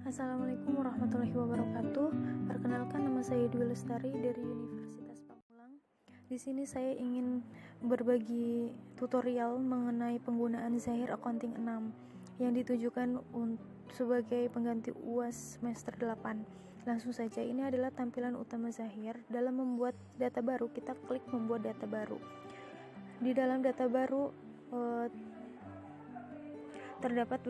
Assalamualaikum warahmatullahi wabarakatuh. Perkenalkan, nama saya Dwi Lestari dari Universitas Pamulang. Di sini saya ingin berbagi tutorial mengenai penggunaan Zahir Accounting 6 yang ditujukan sebagai pengganti UAS semester 8. Langsung saja, ini adalah tampilan utama Zahir. Dalam membuat data baru, kita klik membuat data baru. Di dalam data baru terdapat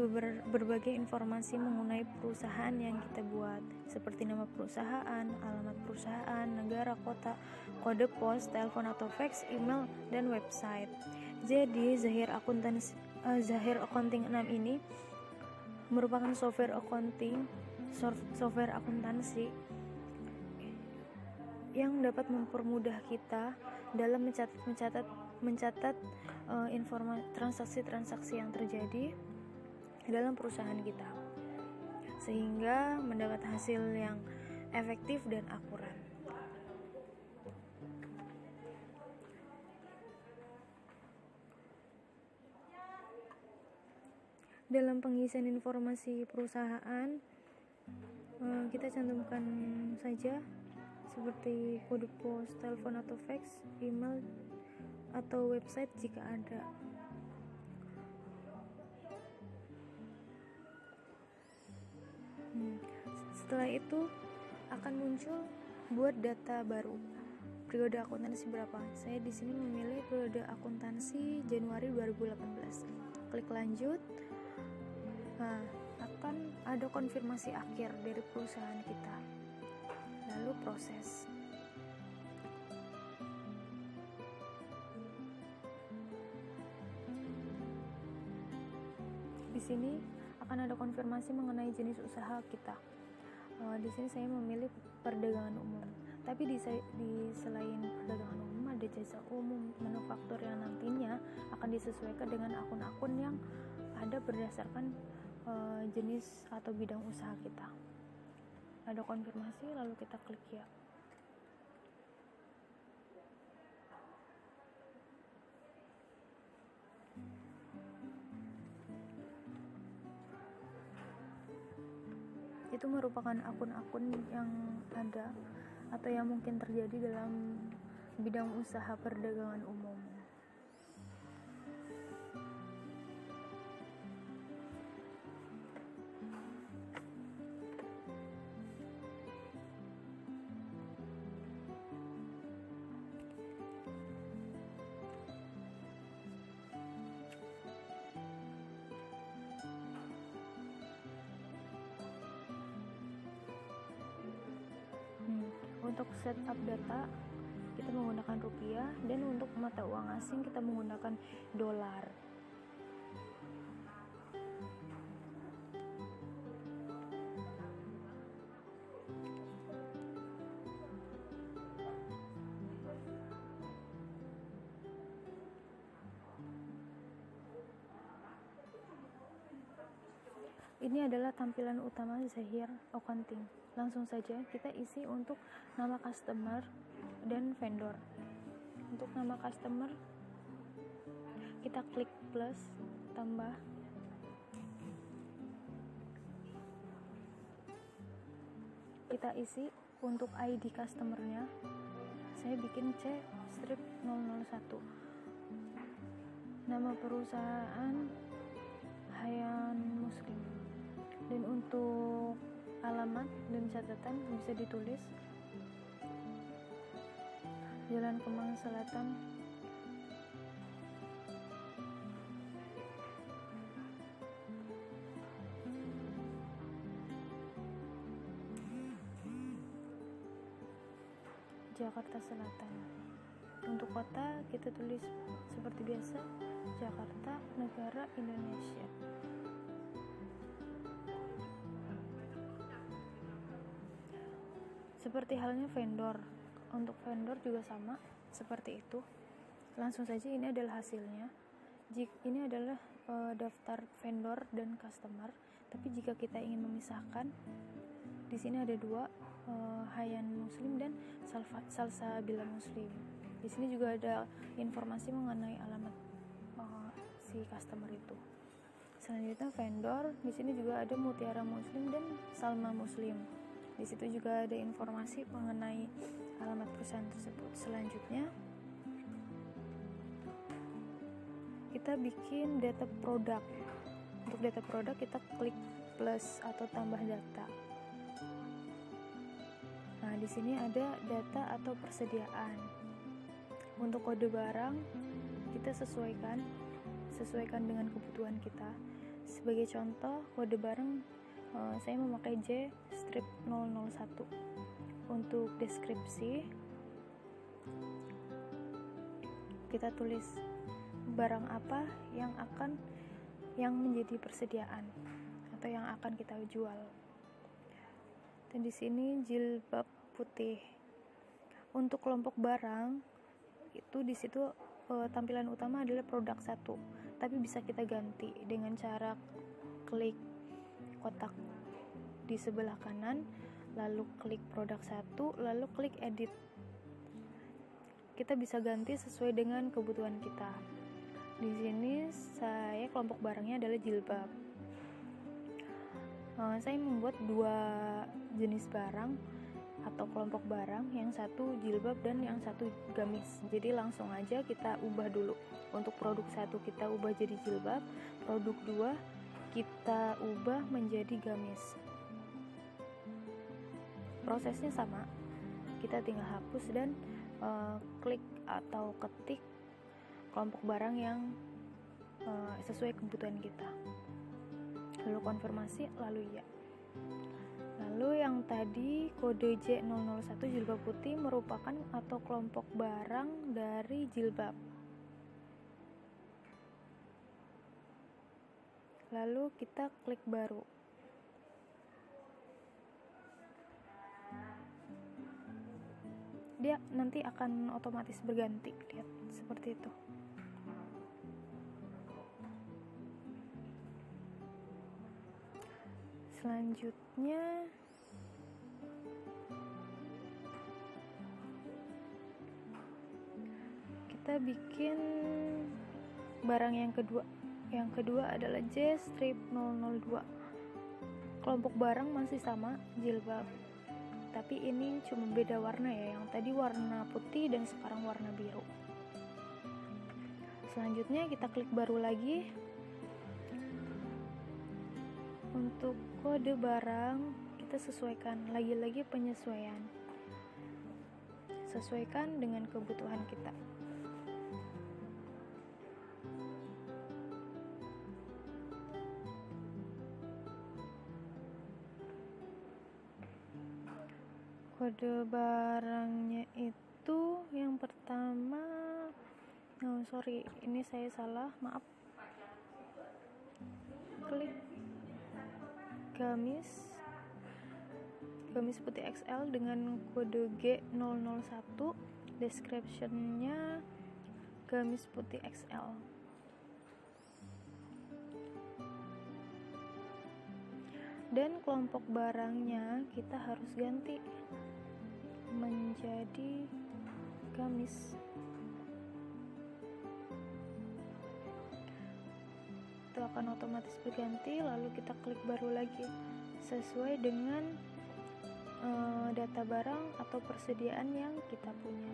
berbagai informasi mengenai perusahaan yang kita buat, seperti nama perusahaan, alamat perusahaan, negara, kota, kode pos, telepon atau fax, email, dan website. Jadi Zahir Accounting 6 ini merupakan software akuntansi yang dapat mempermudah kita dalam mencatat transaksi-transaksi yang terjadi dalam perusahaan kita, sehingga mendapat hasil yang efektif dan akurat. Dalam pengisian informasi perusahaan, kita cantumkan saja seperti kode pos, telepon atau fax, email atau website jika ada. Setelah itu akan muncul buat data baru. Periode akuntansi berapa? Saya di sini memilih periode akuntansi Januari 2018. Klik lanjut. Nah, akan ada konfirmasi akhir dari perusahaan kita. Lalu proses. Di sini akan ada konfirmasi mengenai jenis usaha kita. Di sini saya memilih perdagangan umum. Tapi di selain perdagangan umum ada jasa umum, manufaktur yang nantinya akan disesuaikan dengan akun-akun yang ada berdasarkan jenis atau bidang usaha kita. Ada konfirmasi, lalu kita klik ya. Itu merupakan akun-akun yang ada atau yang mungkin terjadi dalam bidang usaha perdagangan umum. Untuk setup data kita menggunakan rupiah, dan untuk mata uang asing kita menggunakan dolar. Ini adalah tampilan utama Zahir Accounting. Langsung saja kita isi untuk nama customer dan vendor. Untuk nama customer kita klik plus, tambah, kita isi untuk ID customernya. Saya bikin C-001. Nama perusahaan Hayan Muslim. Dan untuk alamat dan catatan bisa ditulis Jalan Kemang Selatan, Jakarta Selatan. Untuk kota kita tulis seperti biasa, Jakarta, negara Indonesia. Seperti halnya vendor. Untuk vendor juga sama seperti itu. Langsung saja, ini adalah hasilnya. Ini adalah daftar vendor dan customer. Tapi jika kita ingin memisahkan, di sini ada dua, Hayan Muslim dan Salsabila Muslim. Di sini juga ada informasi mengenai alamat si customer itu. Selanjutnya vendor, di sini juga ada Mutiara Muslim dan Salma Muslim. Di situ juga ada informasi mengenai alamat perusahaan tersebut. Selanjutnya kita bikin data produk. Untuk data produk kita klik plus atau tambah data. Nah, di sini ada data atau persediaan. Untuk kode barang kita sesuaikan dengan kebutuhan kita. Sebagai contoh, kode barang saya memakai J strip 001. Untuk deskripsi kita tulis barang apa yang menjadi persediaan atau yang akan kita jual. Dan di sini jilbab putih. Untuk kelompok barang itu di situ tampilan utama adalah produk 1, tapi bisa kita ganti dengan cara klik kotak di sebelah kanan, lalu klik produk 1, lalu klik edit. Kita bisa ganti sesuai dengan kebutuhan kita. Di sini saya kelompok barangnya adalah jilbab. Saya membuat 2 jenis barang atau kelompok barang, yang satu jilbab dan yang satu gamis. Jadi langsung aja kita ubah dulu. Untuk produk 1 kita ubah jadi jilbab, produk 2 kita ubah menjadi gamis. Prosesnya sama, kita tinggal hapus dan klik atau ketik kelompok barang yang sesuai kebutuhan kita, lalu konfirmasi, lalu iya. Lalu yang tadi kode J001 jilbab putih merupakan atau kelompok barang dari jilbab. Lalu kita klik baru. Dia nanti akan otomatis berganti, lihat seperti itu. Selanjutnya kita bikin barang yang kedua. Yang kedua adalah J strip 002. Kelompok barang masih sama, jilbab, tapi ini cuma beda warna ya. Yang tadi warna putih dan sekarang warna biru. Selanjutnya kita klik baru lagi. Untuk kode barang kita sesuaikan, lagi-lagi penyesuaian, sesuaikan dengan kebutuhan kita. Kode barangnya itu yang pertama, ini saya salah, maaf. Klik gamis putih XL dengan kode G001, description-nya gamis putih XL. Dan kelompok barangnya kita harus ganti menjadi gamis. Itu akan otomatis berganti, lalu kita klik baru lagi sesuai dengan data barang atau persediaan yang kita punya.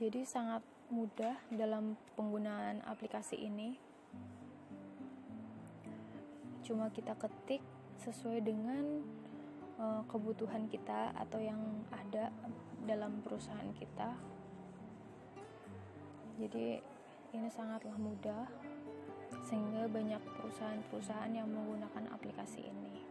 Jadi sangat mudah dalam penggunaan aplikasi ini. Cuma kita ketik sesuai dengan kebutuhan kita atau yang ada dalam perusahaan kita. Jadi ini sangatlah mudah, sehingga banyak perusahaan-perusahaan yang menggunakan aplikasi ini.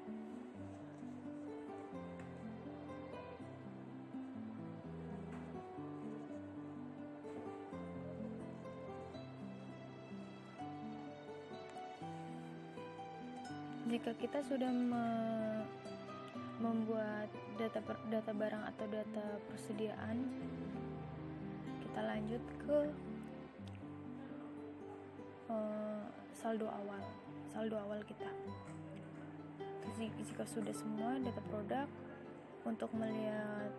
Jika kita sudah membuat data barang atau data persediaan. Kita lanjut ke saldo awal kita. Jika sudah semua data produk, untuk melihat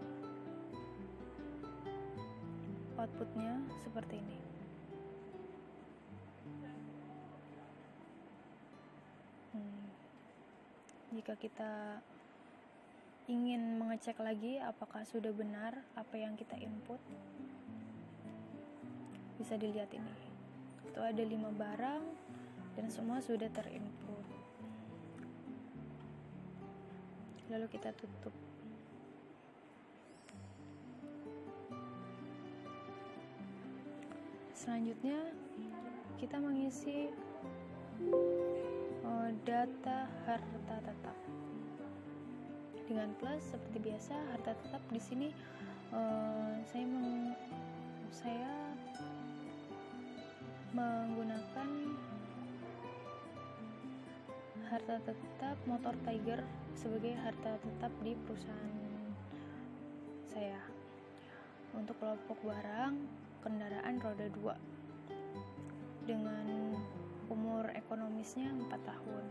outputnya seperti ini. Jika kita ingin mengecek lagi apakah sudah benar apa yang kita input, bisa dilihat ini. Itu ada 5 barang dan semua sudah terinput. Lalu kita tutup. Selanjutnya kita mengisi data harta tetap dengan plus seperti biasa. Harta tetap di sini saya menggunakan harta tetap motor Tiger sebagai harta tetap di perusahaan saya. Untuk kelompok barang kendaraan roda 2 dengan umur ekonomisnya 4 tahun.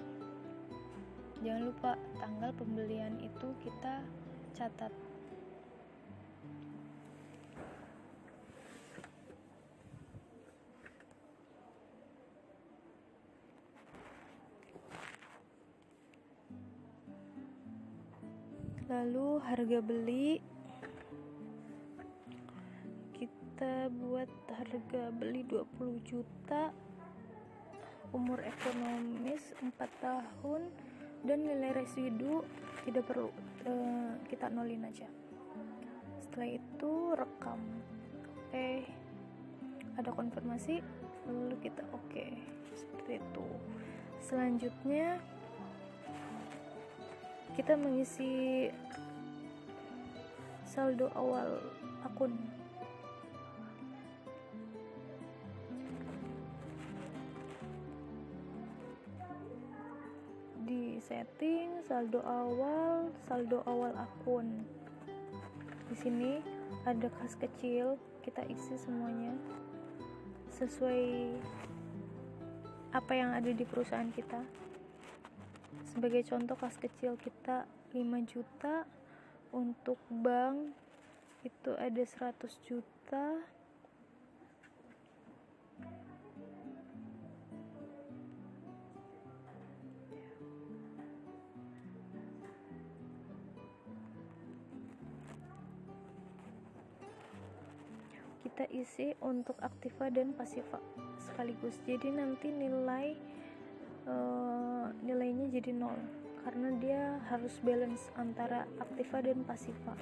Jangan lupa tanggal pembelian itu kita catat. Lalu harga beli, kita buat harga beli 20 juta, umur ekonomis 4 tahun, dan nilai residu tidak perlu, kita nolin aja. Setelah itu rekam. Oke, ada konfirmasi, lalu kita oke, seperti itu. Selanjutnya kita mengisi saldo awal akun. Di setting saldo awal akun. Di sini ada kas kecil, kita isi semuanya sesuai apa yang ada di perusahaan kita. Sebagai contoh, kas kecil kita 5 juta, untuk bank itu ada 100 juta, kita isi untuk aktiva dan pasiva sekaligus. Jadi nanti nilainya jadi 0 karena dia harus balance antara aktiva dan pasiva.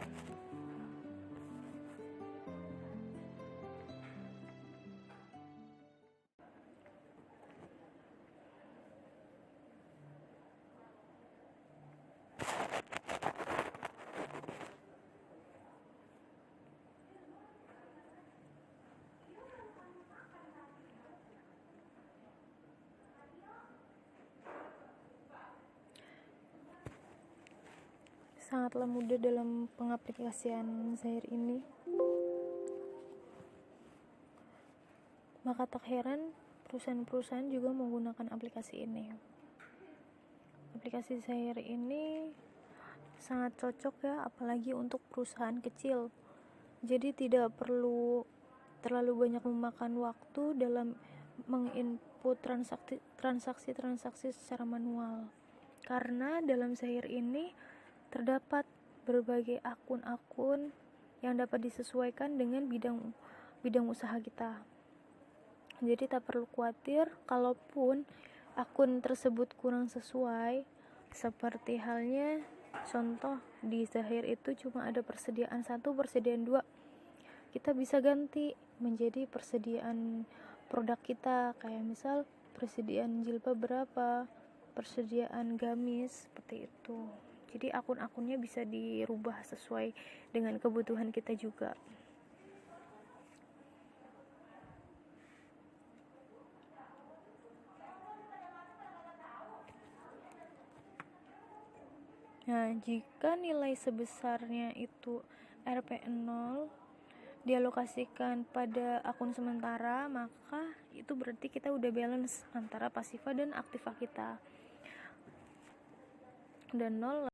Sangatlah mudah dalam pengaplikasian Zahir ini. Maka tak heran perusahaan-perusahaan juga menggunakan aplikasi ini. Aplikasi Zahir ini sangat cocok ya, apalagi untuk perusahaan kecil. Jadi tidak perlu terlalu banyak memakan waktu dalam menginput transaksi secara manual. Karena dalam Zahir ini terdapat berbagai akun-akun yang dapat disesuaikan dengan bidang usaha kita. Jadi tak perlu khawatir kalaupun akun tersebut kurang sesuai, seperti halnya contoh di Zahir itu cuma ada persediaan 1, persediaan 2. Kita bisa ganti menjadi persediaan produk kita, kayak misal persediaan jilbab berapa, persediaan gamis, seperti itu. Jadi akun-akunnya bisa dirubah sesuai dengan kebutuhan kita juga. Nah, jika nilai sebesarnya itu Rp0 dialokasikan pada akun sementara, maka itu berarti kita udah balance antara pasifa dan aktiva kita. Dan 0